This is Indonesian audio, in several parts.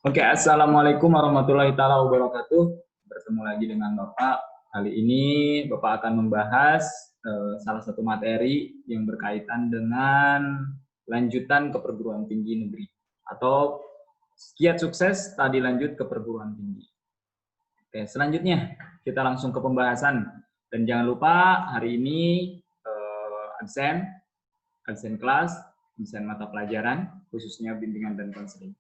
Oke, Assalamualaikum warahmatullahi taala wabarakatuh. Bertemu lagi dengan Bapak. Kali ini Bapak akan membahas salah satu materi yang berkaitan dengan lanjutan ke perguruan tinggi negeri atau kiat sukses tadi lanjut ke perguruan tinggi. Oke, selanjutnya kita langsung ke pembahasan. Dan jangan lupa hari ini absen kelas, absen mata pelajaran, khususnya bimbingan dan konseling.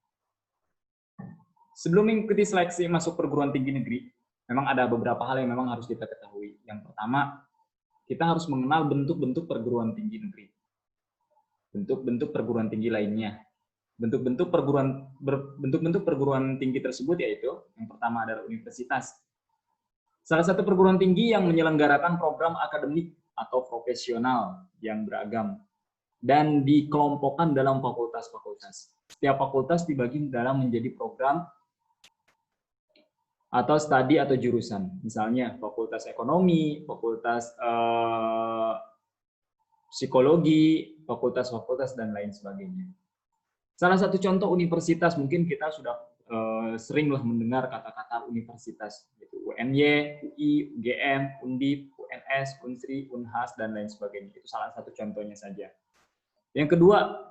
Sebelum mengikuti seleksi masuk perguruan tinggi negeri, memang ada beberapa hal yang memang harus kita ketahui. Yang pertama, kita harus mengenal bentuk-bentuk perguruan tinggi negeri. Bentuk-bentuk perguruan tinggi lainnya. Bentuk-bentuk perguruan tinggi tersebut yaitu, yang pertama adalah universitas. Salah satu perguruan tinggi yang menyelenggarakan program akademik atau profesional yang beragam dan dikelompokkan dalam fakultas-fakultas. Setiap fakultas dibagi dalam menjadi program atau studi atau jurusan. Misalnya fakultas ekonomi, fakultas psikologi, fakultas-fakultas, dan lain sebagainya. Salah satu contoh universitas, mungkin kita sudah seringlah mendengar kata-kata universitas, yaitu UNY, UI, UGM, Undip, UNS, Unsri, Unhas, dan lain sebagainya. Itu salah satu contohnya saja. Yang kedua,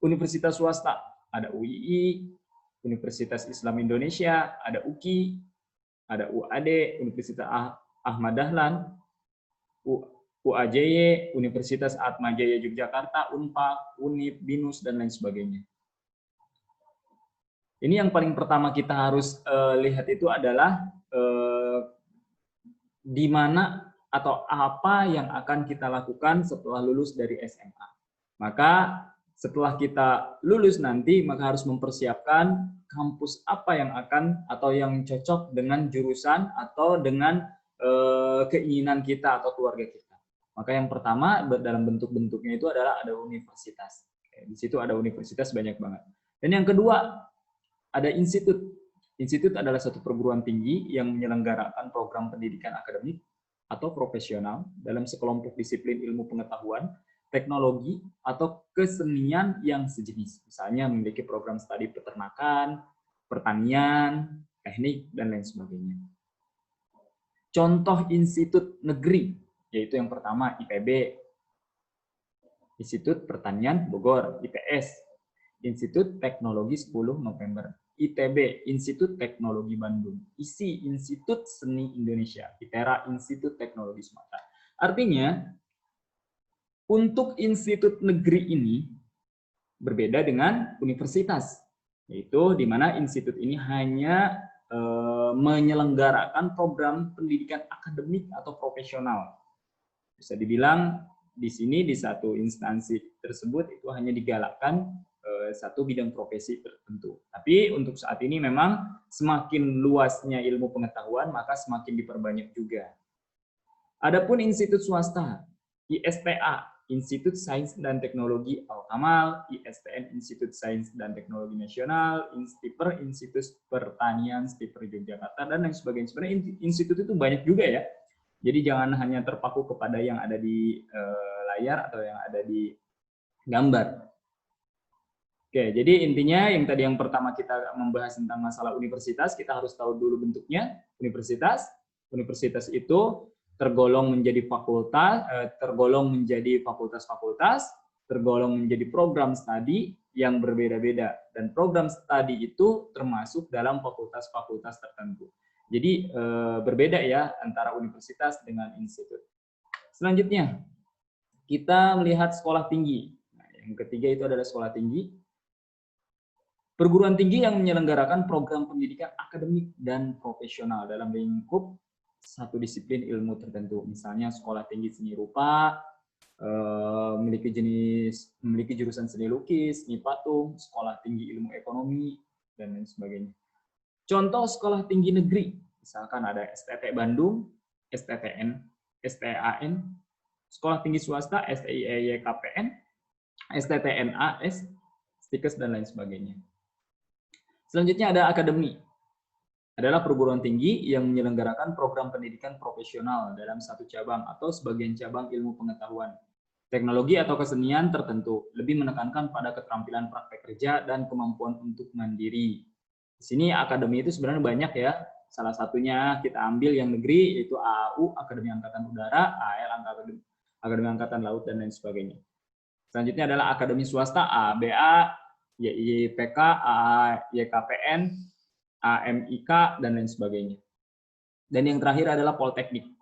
universitas swasta. Ada UII, Universitas Islam Indonesia, ada UKI, ada UAD, Universitas Ahmad Dahlan, UAJY, Universitas Atmajaya Yogyakarta, UNPAD, UNIP, BINUS, dan lain sebagainya. Ini yang paling pertama kita harus lihat itu adalah di mana atau apa yang akan kita lakukan setelah lulus dari SMA. Maka setelah kita lulus nanti, maka harus mempersiapkan kampus apa yang akan atau yang cocok dengan jurusan atau dengan keinginan kita atau keluarga kita. Maka yang pertama dalam bentuk-bentuknya itu adalah ada universitas. Di situ ada universitas banyak banget. Dan yang kedua, ada institut. Institut adalah satu perguruan tinggi yang menyelenggarakan program pendidikan akademik atau profesional dalam sekelompok disiplin ilmu pengetahuan, teknologi, atau kesenian yang sejenis. Misalnya memiliki program studi peternakan, pertanian, teknik, dan lain sebagainya. Contoh institut negeri, yaitu yang pertama IPB, Institut Pertanian Bogor, IPS, Institut Teknologi 10 November, ITB, Institut Teknologi Bandung, ISI, Institut Seni Indonesia, ITERA, Institut Teknologi Sumatera. Artinya, untuk institut negeri ini berbeda dengan universitas, yaitu di mana institut ini hanya menyelenggarakan program pendidikan akademik atau profesional. Bisa dibilang di sini di satu instansi tersebut itu hanya digalakkan satu bidang profesi tertentu. Tapi untuk saat ini memang semakin luasnya ilmu pengetahuan maka semakin diperbanyak juga. Adapun institut swasta, ISTA, Institut Sains dan Teknologi Al-Kamal, ISTN, Institut Sains dan Teknologi Nasional, Instiper, Institut Pertanian, Stiper Yogyakarta, dan lain sebagainya. Sebenarnya institut itu banyak juga ya. Jadi jangan hanya terpaku kepada yang ada di layar atau yang ada di gambar. Oke, jadi intinya yang tadi yang pertama kita membahas tentang masalah universitas, kita harus tahu dulu bentuknya. Universitas itu tergolong menjadi fakultas, tergolong menjadi fakultas-fakultas, tergolong menjadi program studi yang berbeda-beda, dan program studi itu termasuk dalam fakultas-fakultas tertentu. Jadi berbeda ya antara universitas dengan institut. Selanjutnya kita melihat sekolah tinggi. Nah, yang ketiga itu adalah sekolah tinggi. Perguruan tinggi yang menyelenggarakan program pendidikan akademik dan profesional dalam lingkup satu disiplin ilmu tertentu. Misalnya sekolah tinggi seni rupa, memiliki jurusan seni lukis, seni patung, sekolah tinggi ilmu ekonomi, dan lain sebagainya. Contoh sekolah tinggi negeri, misalkan ada STT Bandung, STTN, STAN, sekolah tinggi swasta, STIEYKPN, STTNAS, STIKES, dan lain sebagainya. Selanjutnya ada akademi. Adalah perguruan tinggi yang menyelenggarakan program pendidikan profesional dalam satu cabang atau sebagian cabang ilmu pengetahuan. teknologi atau kesenian tertentu, lebih menekankan pada keterampilan praktek kerja dan kemampuan untuk mandiri. Di sini akademi itu sebenarnya banyak ya. Salah satunya kita ambil yang negeri, yaitu AAU, Akademi Angkatan Udara, AL, Akademi Angkatan Laut, dan lain sebagainya. Selanjutnya adalah akademi swasta, ABA, YIPK, YKPN, AMIK, dan lain sebagainya. Dan yang terakhir adalah politeknik.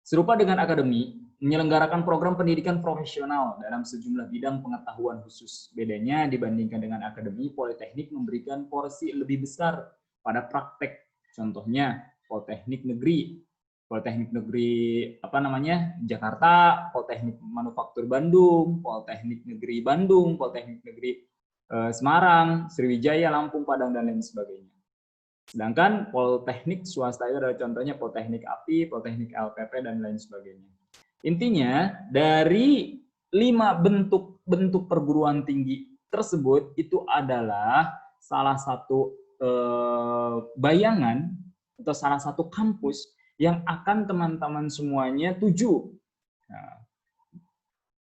Serupa dengan akademi, menyelenggarakan program pendidikan profesional dalam sejumlah bidang pengetahuan khusus. Bedanya dibandingkan dengan akademi, politeknik memberikan porsi lebih besar pada praktek. Contohnya, Politeknik Negeri Jakarta, Politeknik Manufaktur Bandung, Politeknik Negeri Bandung, Politeknik Negeri Semarang, Sriwijaya, Lampung, Padang, dan lain sebagainya. Sedangkan politeknik swasta itu adalah contohnya Politeknik API, Politeknik LPP, dan lain sebagainya. Intinya, dari 5 bentuk perguruan tinggi tersebut itu adalah salah satu bayangan atau salah satu kampus yang akan teman-teman semuanya tuju. Nah,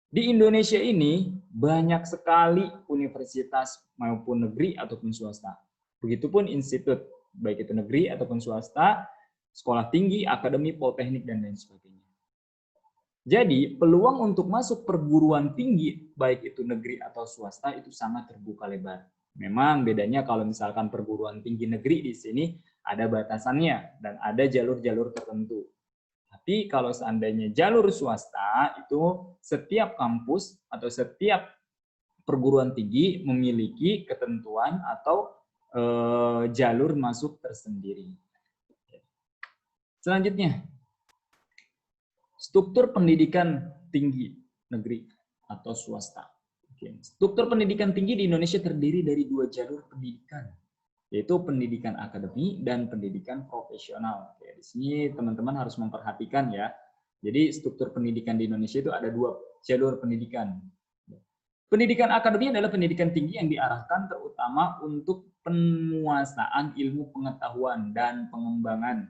di Indonesia ini banyak sekali universitas maupun negeri ataupun swasta. Begitupun institut, baik itu negeri ataupun swasta, sekolah tinggi, akademi, politeknik, dan lain sebagainya. Jadi, peluang untuk masuk perguruan tinggi, baik itu negeri atau swasta, itu sangat terbuka lebar. Memang bedanya kalau misalkan perguruan tinggi negeri di sini ada batasannya dan ada jalur-jalur tertentu. Tapi kalau seandainya jalur swasta, itu setiap kampus atau setiap perguruan tinggi memiliki ketentuan atau jalur masuk tersendiri. Selanjutnya, struktur pendidikan tinggi negeri atau swasta. Struktur pendidikan tinggi di Indonesia terdiri dari 2 jalur pendidikan, yaitu pendidikan akademi dan pendidikan profesional. Di sini teman-teman harus memperhatikan ya. Jadi struktur pendidikan di Indonesia itu ada 2 jalur pendidikan. Pendidikan akademi adalah pendidikan tinggi yang diarahkan terutama untuk penguasaan ilmu pengetahuan dan pengembangan.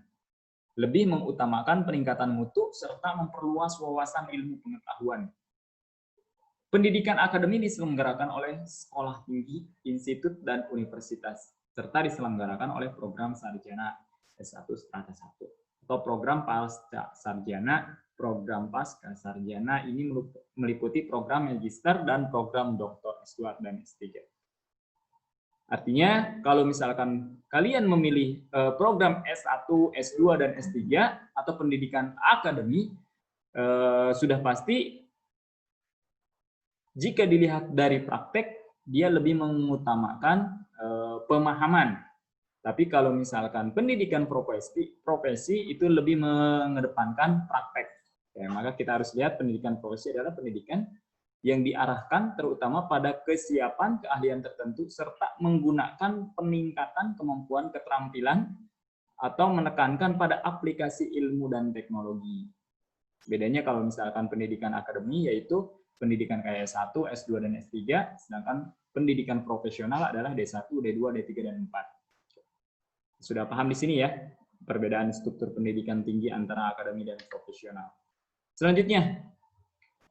Lebih mengutamakan peningkatan mutu serta memperluas wawasan ilmu pengetahuan. Pendidikan akademi diselenggarakan oleh sekolah tinggi, institut, dan universitas, serta diselenggarakan oleh program sarjana S1 strata 1 atau program pasca sarjana. Program pasca sarjana ini meliputi program magister dan program doktor S2 dan S3. Artinya, kalau misalkan kalian memilih program S1, S2, dan S3 atau pendidikan akademi, sudah pasti jika dilihat dari praktek, dia lebih mengutamakan pemahaman. Tapi kalau misalkan pendidikan profesi itu lebih mengedepankan praktek. Ya, maka kita harus lihat pendidikan profesi adalah pendidikan yang diarahkan terutama pada kesiapan keahlian tertentu serta menggunakan peningkatan kemampuan keterampilan atau menekankan pada aplikasi ilmu dan teknologi. Bedanya kalau misalkan pendidikan akademi yaitu pendidikan kayak S1, S2, dan S3, sedangkan pendidikan profesional adalah D1, D2, D3, dan 4. Sudah paham di sini ya perbedaan struktur pendidikan tinggi antara akademi dan profesional. Selanjutnya,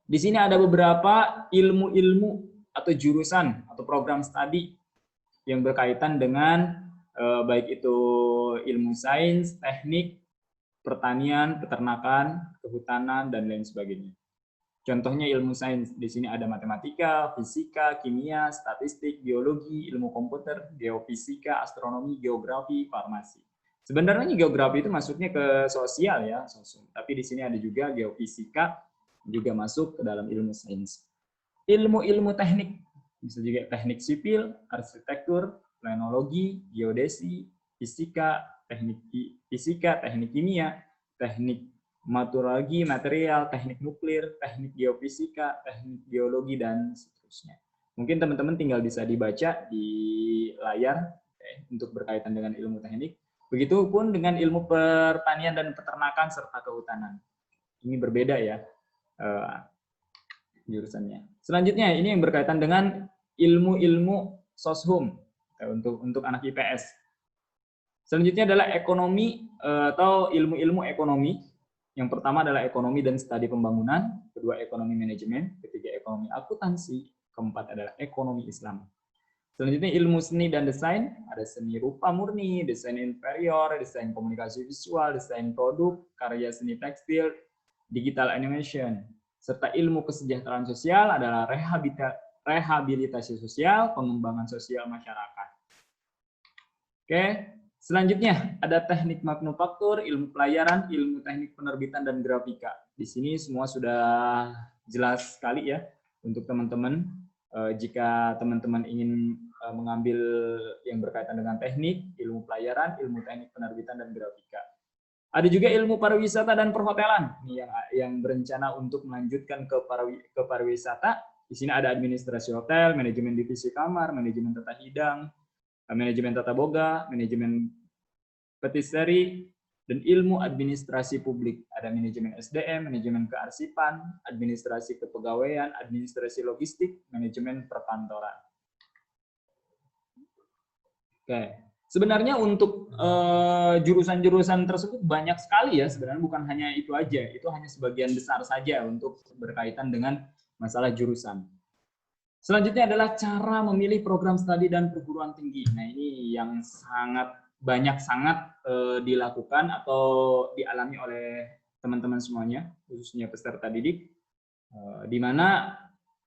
di sini ada beberapa ilmu-ilmu atau jurusan atau program studi yang berkaitan dengan baik itu ilmu sains, teknik, pertanian, peternakan, kehutanan, dan lain sebagainya. Contohnya ilmu sains, di sini ada matematika, fisika, kimia, statistik, biologi, ilmu komputer, geofisika, astronomi, geografi, farmasi. Sebenarnya geografi itu masuknya ke sosial ya, tapi di sini ada juga geofisika, juga masuk ke dalam ilmu sains. Ilmu-ilmu teknik, bisa juga teknik sipil, arsitektur, planologi, geodesi, fisika, teknik kimia, teknik meteorologi, material, teknik nuklir, teknik geofisika, teknik geologi, dan seterusnya. Mungkin teman-teman tinggal bisa dibaca di layar untuk berkaitan dengan ilmu teknik. Begitupun dengan ilmu pertanian dan peternakan serta kehutanan. Ini berbeda ya jurusannya. Selanjutnya ini yang berkaitan dengan ilmu-ilmu soshum untuk anak IPS. Selanjutnya adalah ekonomi atau ilmu-ilmu ekonomi. Yang pertama adalah ekonomi dan studi pembangunan, kedua ekonomi manajemen, ketiga ekonomi akuntansi, keempat adalah ekonomi Islam. Selanjutnya ilmu seni dan desain, ada seni rupa murni, desain interior, desain komunikasi visual, desain produk, karya seni tekstil, digital animation, serta ilmu kesejahteraan sosial adalah rehabilitasi sosial, pengembangan sosial masyarakat. Oke, selanjutnya ada teknik manufaktur, ilmu pelayaran, ilmu teknik penerbitan dan grafika. Di sini semua sudah jelas sekali ya untuk teman-teman. Jika teman-teman ingin mengambil yang berkaitan dengan teknik, ilmu pelayaran, ilmu teknik penerbitan dan grafika. Ada juga ilmu pariwisata dan perhotelan yang berencana untuk melanjutkan ke pariwisata. Di sini ada administrasi hotel, manajemen divisi kamar, manajemen tata hidang, manajemen tata boga, manajemen patisserie, dan ilmu administrasi publik. Ada manajemen SDM, manajemen kearsipan, administrasi kepegawaian, administrasi logistik, manajemen perkantoran. Oke, sebenarnya untuk jurusan-jurusan tersebut banyak sekali ya, sebenarnya bukan hanya itu aja, itu hanya sebagian besar saja untuk berkaitan dengan masalah jurusan. Selanjutnya adalah cara memilih program studi dan perguruan tinggi. Nah ini yang banyak dilakukan atau dialami oleh teman-teman semuanya, khususnya peserta didik, di mana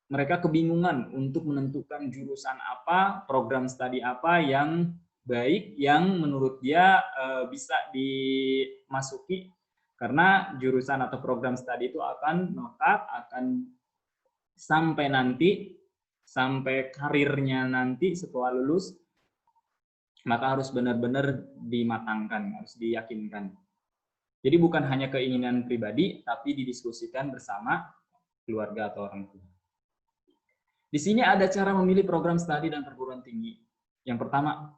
mereka kebingungan untuk menentukan jurusan apa, program studi apa yang baik, yang menurut dia bisa dimasuki, karena jurusan atau program studi itu akan melekat, akan sampai karirnya nanti setelah lulus, maka harus benar-benar dimatangkan, harus diyakinkan. Jadi bukan hanya keinginan pribadi, tapi didiskusikan bersama keluarga atau orang tua. Di sini ada cara memilih program studi dan perguruan tinggi. Yang pertama,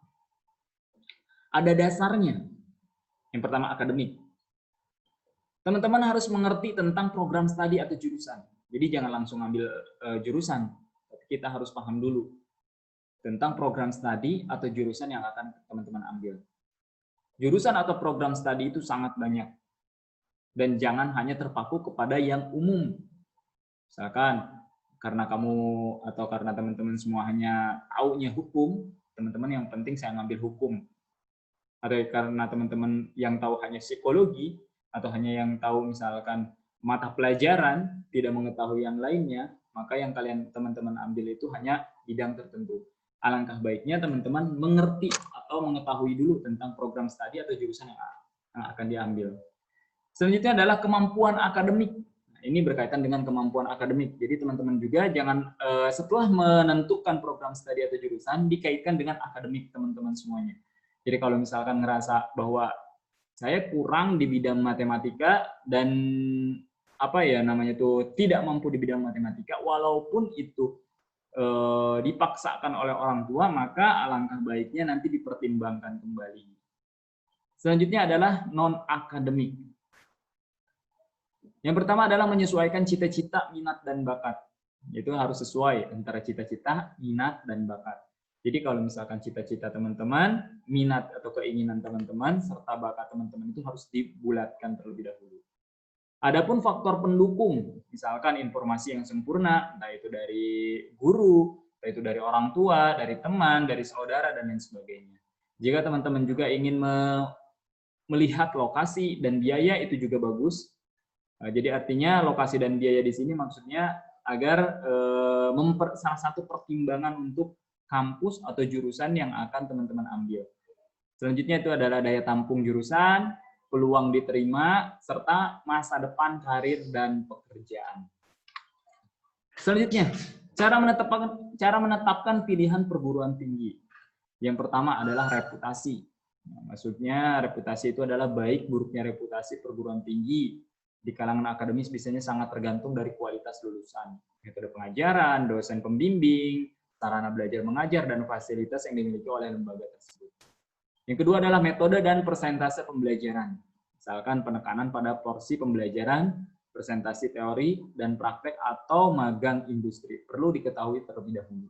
ada dasarnya. Yang pertama, akademik. Teman-teman harus mengerti tentang program studi atau jurusan. Jadi jangan langsung ambil jurusan, tapi kita harus paham dulu tentang program studi atau jurusan yang akan teman-teman ambil. Jurusan atau program studi itu sangat banyak. Dan jangan hanya terpaku kepada yang umum. Misalkan, karena kamu atau karena teman-teman semua hanya taunya hukum, teman-teman yang penting saya ngambil hukum. Atau karena teman-teman yang tahu hanya psikologi, atau hanya yang tahu misalkan mata pelajaran, tidak mengetahui yang lainnya, maka yang teman-teman ambil itu hanya bidang tertentu. Alangkah baiknya teman-teman mengerti atau mengetahui dulu tentang program studi atau jurusan yang akan diambil. Selanjutnya adalah kemampuan akademik. Nah, ini berkaitan dengan kemampuan akademik. Jadi teman-teman juga jangan setelah menentukan program studi atau jurusan dikaitkan dengan akademik teman-teman semuanya. Jadi kalau misalkan ngerasa bahwa saya kurang di bidang matematika dan tidak mampu di bidang matematika, walaupun itu dipaksakan oleh orang tua, maka alangkah baiknya nanti dipertimbangkan kembali. Selanjutnya adalah non-akademik. Yang pertama adalah menyesuaikan cita-cita, minat, dan bakat. Itu harus sesuai antara cita-cita, minat, dan bakat. Jadi kalau misalkan cita-cita teman-teman, minat atau keinginan teman-teman, serta bakat teman-teman itu harus dibulatkan terlebih dahulu. Adapun faktor pendukung, misalkan informasi yang sempurna, entah itu dari guru, entah itu dari orang tua, dari teman, dari saudara, dan lain sebagainya. Jika teman-teman juga ingin melihat lokasi dan biaya, itu juga bagus. Jadi artinya lokasi dan biaya di sini maksudnya agar salah satu pertimbangan untuk kampus atau jurusan yang akan teman-teman ambil. Selanjutnya itu adalah daya tampung jurusan, peluang diterima, serta masa depan karir dan pekerjaan. Selanjutnya, cara menetapkan pilihan perguruan tinggi. Yang pertama adalah reputasi. Maksudnya reputasi itu adalah baik buruknya reputasi perguruan tinggi. Di kalangan akademis biasanya sangat tergantung dari kualitas lulusan. Metode pengajaran, dosen pembimbing, sarana belajar mengajar, dan fasilitas yang dimiliki oleh lembaga tersebut. Yang kedua adalah metode dan persentase pembelajaran. Misalkan penekanan pada porsi pembelajaran, presentasi teori, dan praktek atau magang industri. Perlu diketahui terlebih dahulu.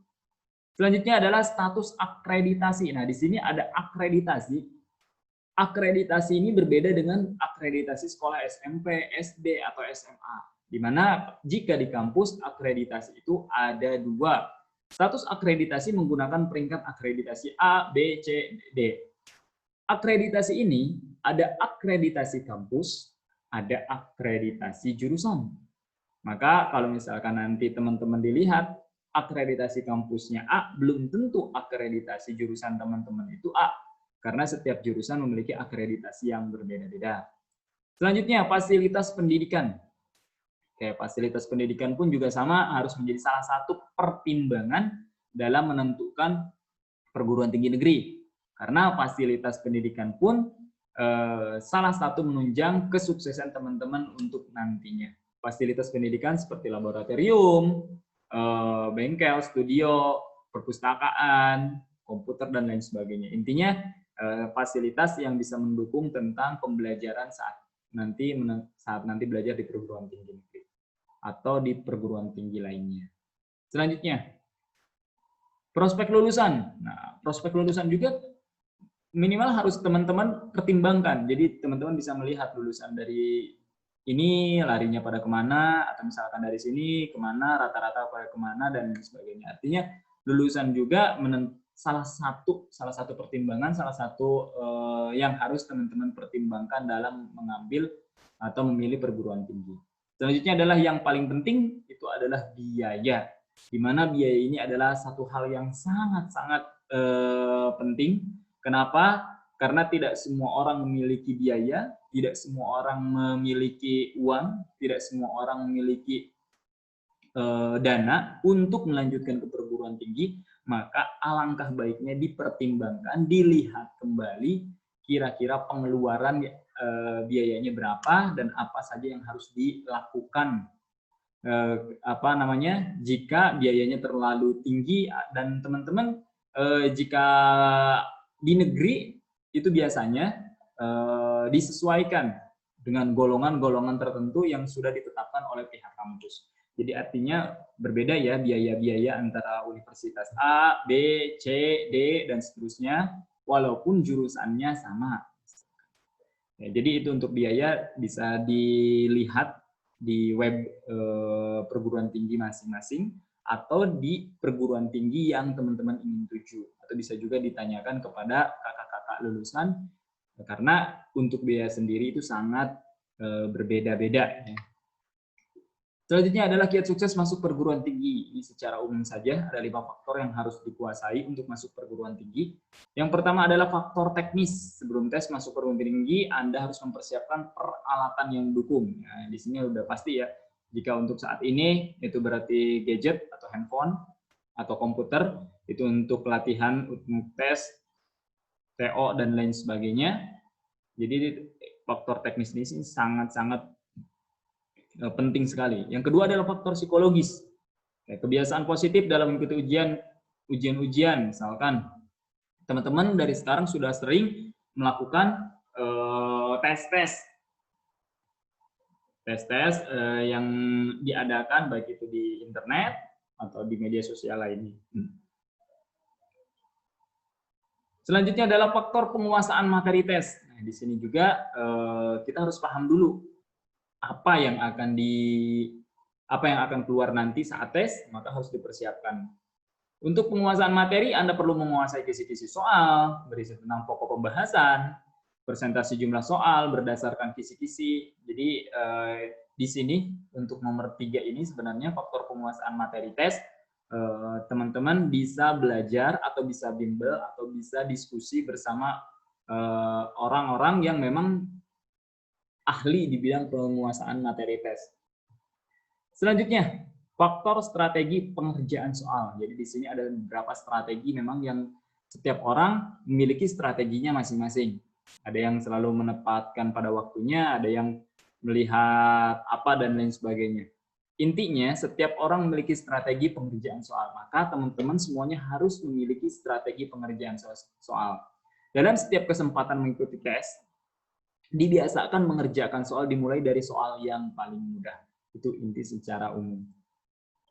Selanjutnya adalah status akreditasi. Nah, di sini ada akreditasi. akreditasi ini berbeda dengan akreditasi sekolah SMP, SD, atau SMA. Di mana jika di kampus akreditasi itu ada dua. Status akreditasi menggunakan peringkat akreditasi A, B, C, D. Akreditasi ini ada akreditasi kampus, ada akreditasi jurusan. Maka kalau misalkan nanti teman-teman dilihat akreditasi kampusnya A, belum tentu akreditasi jurusan teman-teman itu A. Karena setiap jurusan memiliki akreditasi yang berbeda-beda. Selanjutnya, fasilitas pendidikan. Oke, fasilitas pendidikan pun juga sama, harus menjadi salah satu pertimbangan dalam menentukan perguruan tinggi negeri. Karena fasilitas pendidikan pun salah satu menunjang kesuksesan teman-teman untuk nantinya. Fasilitas pendidikan seperti laboratorium, bengkel, studio, perpustakaan, komputer, dan lain sebagainya. Intinya, fasilitas yang bisa mendukung tentang pembelajaran saat nanti belajar di perguruan tinggi negeri atau di perguruan tinggi lainnya. Selanjutnya, prospek lulusan. Nah, prospek lulusan juga minimal harus teman-teman pertimbangkan. Jadi teman-teman bisa melihat lulusan dari ini larinya pada kemana, atau misalkan dari sini kemana, rata-rata pada kemana, dan sebagainya. Artinya lulusan juga salah satu pertimbangan, salah satu yang harus teman-teman pertimbangkan dalam mengambil atau memilih perguruan tinggi. Selanjutnya adalah yang paling penting, itu adalah biaya. Di mana biaya ini adalah satu hal yang sangat-sangat penting. Kenapa? Karena tidak semua orang memiliki biaya, tidak semua orang memiliki uang, tidak semua orang memiliki dana untuk melanjutkan ke perguruan tinggi. Maka alangkah baiknya dipertimbangkan, dilihat kembali kira-kira pengeluaran biayanya berapa dan apa saja yang harus dilakukan jika biayanya terlalu tinggi. Dan teman-teman jika di negeri itu biasanya disesuaikan dengan golongan-golongan tertentu yang sudah ditetapkan oleh pihak kampus. Jadi artinya berbeda ya biaya-biaya antara universitas A, B, C, D, dan seterusnya, walaupun jurusannya sama. Ya, jadi itu untuk biaya bisa dilihat di web perguruan tinggi masing-masing atau di perguruan tinggi yang teman-teman ingin tuju. Atau bisa juga ditanyakan kepada kakak-kakak lulusan, karena untuk biaya sendiri itu sangat berbeda-beda. Ya. Selanjutnya adalah kiat sukses masuk perguruan tinggi. Ini secara umum saja, ada 5 faktor yang harus dikuasai untuk masuk perguruan tinggi. Yang pertama adalah faktor teknis. Sebelum tes masuk perguruan tinggi, Anda harus mempersiapkan peralatan yang mendukung. Nah, di sini udah pasti ya, jika untuk saat ini, itu berarti gadget atau handphone, atau komputer, itu untuk pelatihan, untuk tes, TO, dan lain sebagainya. Jadi faktor teknis ini sangat-sangat penting sekali. Yang kedua adalah faktor psikologis. Kebiasaan positif dalam mengikuti ujian-ujian. Misalkan teman-teman dari sekarang sudah sering melakukan tes-tes yang diadakan baik itu di internet atau di media sosial lainnya. Selanjutnya adalah faktor penguasaan materi tes. Nah, di sini juga kita harus paham dulu apa yang akan keluar nanti saat tes, maka harus dipersiapkan. Untuk penguasaan materi, Anda perlu menguasai kisi-kisi soal, berisi tentang pokok pembahasan, presentasi jumlah soal berdasarkan kisi-kisi. Jadi di sini untuk nomor 3 ini sebenarnya faktor penguasaan materi tes, teman-teman bisa belajar atau bisa bimbel atau bisa diskusi bersama orang-orang yang memang ahli di bidang penguasaan materi tes. Selanjutnya, faktor strategi pengerjaan soal. Jadi di sini ada beberapa strategi memang yang setiap orang memiliki strateginya masing-masing. Ada yang selalu menempatkan pada waktunya, ada yang melihat apa dan lain sebagainya. Intinya, setiap orang memiliki strategi pengerjaan soal. Maka teman-teman semuanya harus memiliki strategi pengerjaan soal. Dalam setiap kesempatan mengikuti tes, dibiasakan mengerjakan soal dimulai dari soal yang paling mudah. Itu inti secara umum.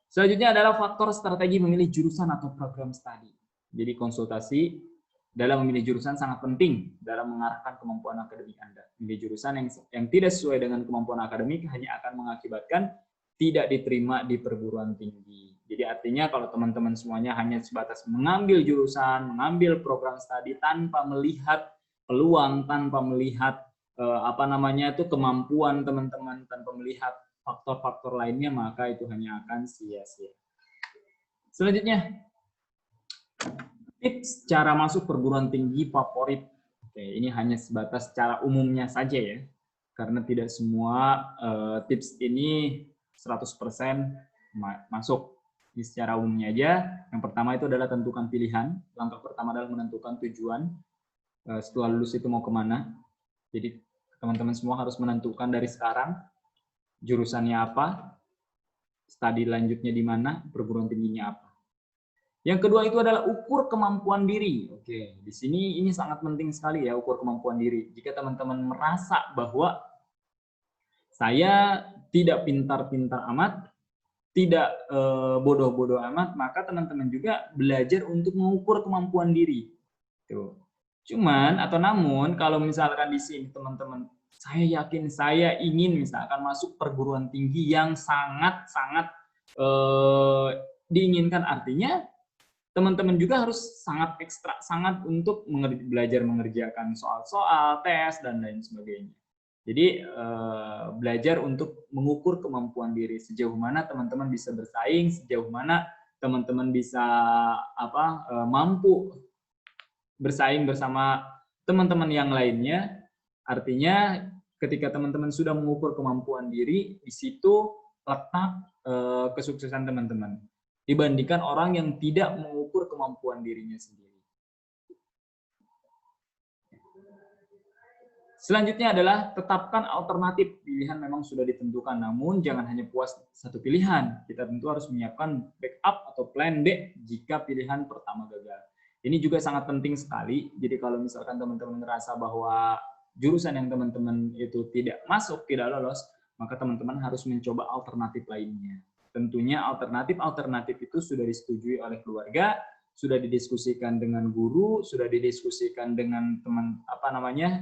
Selanjutnya adalah faktor strategi memilih jurusan atau program studi. Jadi konsultasi dalam memilih jurusan sangat penting dalam mengarahkan kemampuan akademik Anda. Memilih jurusan yang tidak sesuai dengan kemampuan akademik hanya akan mengakibatkan tidak diterima di perguruan tinggi. Jadi artinya kalau teman-teman semuanya hanya sebatas mengambil jurusan, mengambil program studi tanpa melihat peluang, tanpa melihat kemampuan teman-teman, tanpa melihat faktor-faktor lainnya, maka itu hanya akan sia-sia. Selanjutnya, tips cara masuk perguruan tinggi favorit. Oke, ini hanya sebatas cara umumnya saja ya. Karena tidak semua tips ini 100% masuk. Ini secara umumnya aja. Yang pertama itu adalah tentukan pilihan. Langkah pertama adalah menentukan tujuan. Setelah lulus itu mau kemana. Jadi teman-teman semua harus menentukan dari sekarang jurusannya apa, studi lanjutnya di mana, perguruan tingginya apa. Yang kedua itu adalah ukur kemampuan diri. Oke, di sini ini sangat penting sekali ya, ukur kemampuan diri. Jika teman-teman merasa bahwa saya tidak pintar-pintar amat, tidak bodoh-bodoh amat, maka teman-teman juga belajar untuk mengukur kemampuan diri. Tuh. Cuman atau namun kalau misalkan di sini teman-teman, saya yakin saya ingin misalkan masuk perguruan tinggi yang sangat-sangat diinginkan, artinya teman-teman juga harus sangat untuk belajar mengerjakan soal-soal, tes, dan lain sebagainya. Jadi belajar untuk mengukur kemampuan diri, sejauh mana teman-teman bisa bersaing, sejauh mana teman-teman bisa mampu bersaing bersama teman-teman yang lainnya. Artinya ketika teman-teman sudah mengukur kemampuan diri, di situ letak kesuksesan teman-teman dibandingkan orang yang tidak mengukur kemampuan dirinya sendiri. Selanjutnya adalah tetapkan alternatif. Pilihan memang sudah ditentukan, namun jangan hanya puas satu pilihan. Kita tentu harus menyiapkan backup atau plan B jika pilihan pertama gagal. Ini juga sangat penting sekali. Jadi kalau misalkan teman-teman merasa bahwa jurusan yang teman-teman itu tidak masuk, tidak lolos, maka teman-teman harus mencoba alternatif lainnya. Tentunya alternatif itu sudah disetujui oleh keluarga, sudah didiskusikan dengan guru, sudah didiskusikan dengan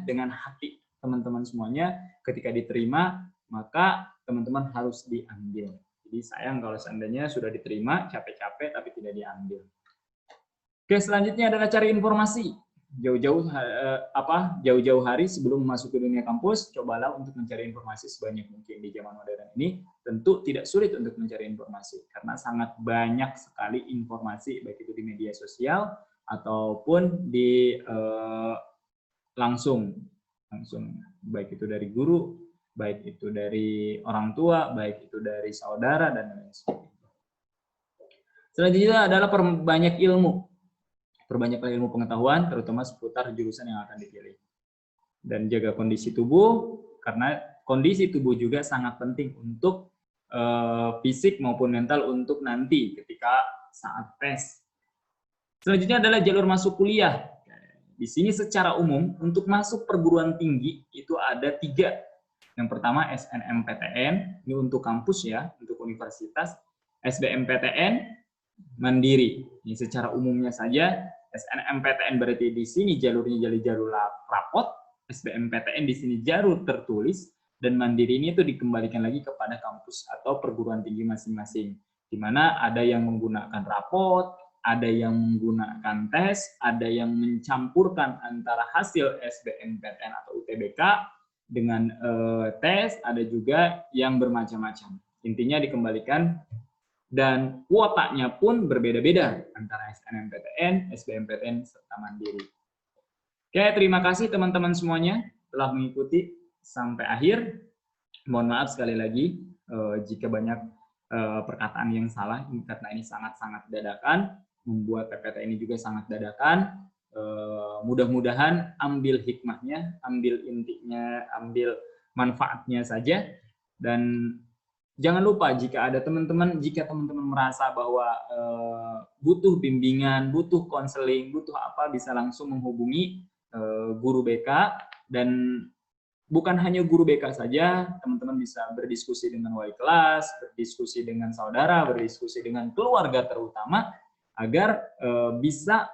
dengan hati teman-teman semuanya. Ketika diterima, maka teman-teman harus diambil. Jadi sayang kalau seandainya sudah diterima, capek-capek tapi tidak diambil. Oke, selanjutnya adalah cari informasi. Jauh-jauh hari sebelum masuk ke dunia kampus, cobalah untuk mencari informasi sebanyak mungkin. Di zaman modern ini tentu tidak sulit untuk mencari informasi karena sangat banyak sekali informasi, baik itu di media sosial ataupun di langsung baik itu dari guru, baik itu dari orang tua, baik itu dari saudara, dan lain sebagainya. Selanjutnya adalah perbanyak ilmu. Perbanyaklah ilmu pengetahuan, terutama seputar jurusan yang akan dipilih. Dan jaga kondisi tubuh, karena kondisi tubuh juga sangat penting untuk fisik maupun mental untuk nanti ketika saat tes. Selanjutnya adalah jalur masuk kuliah. Di sini secara umum, untuk masuk perguruan tinggi itu ada 3. Yang pertama SNMPTN, ini untuk kampus ya, untuk universitas. SBMPTN, mandiri. Ini secara umumnya saja. SNMPTN berarti di sini jalurnya jalur rapot, SBMPTN di sini jalur tertulis, dan mandiri ini itu dikembalikan lagi kepada kampus atau perguruan tinggi masing-masing. Di mana ada yang menggunakan rapot, ada yang menggunakan tes, ada yang mencampurkan antara hasil SBMPTN atau UTBK dengan tes, ada juga yang bermacam-macam. Intinya dikembalikan. Dan kuotanya pun berbeda-beda antara SNMPTN, SBMPTN, serta mandiri. Oke, terima kasih teman-teman semuanya telah mengikuti sampai akhir. Mohon maaf sekali lagi jika banyak perkataan yang salah, karena ini sangat-sangat dadakan, membuat PPT ini juga sangat dadakan. Mudah-mudahan ambil hikmahnya, ambil intinya, ambil manfaatnya saja. Dan jangan lupa jika teman-teman merasa bahwa butuh bimbingan, butuh konseling, butuh apa, bisa langsung menghubungi guru BK. Dan bukan hanya guru BK saja, teman-teman bisa berdiskusi dengan wali kelas, berdiskusi dengan saudara, berdiskusi dengan keluarga terutama, agar bisa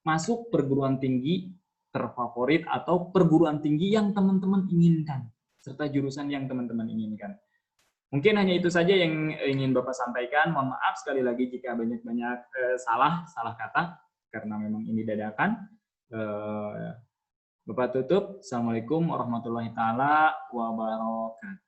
masuk perguruan tinggi terfavorit atau perguruan tinggi yang teman-teman inginkan, serta jurusan yang teman-teman inginkan. Mungkin hanya itu saja yang ingin Bapak sampaikan. Mohon maaf sekali lagi jika banyak-banyak salah kata, karena memang ini dadakan. Bapak tutup. Assalamualaikum warahmatullahi taala wabarakatuh.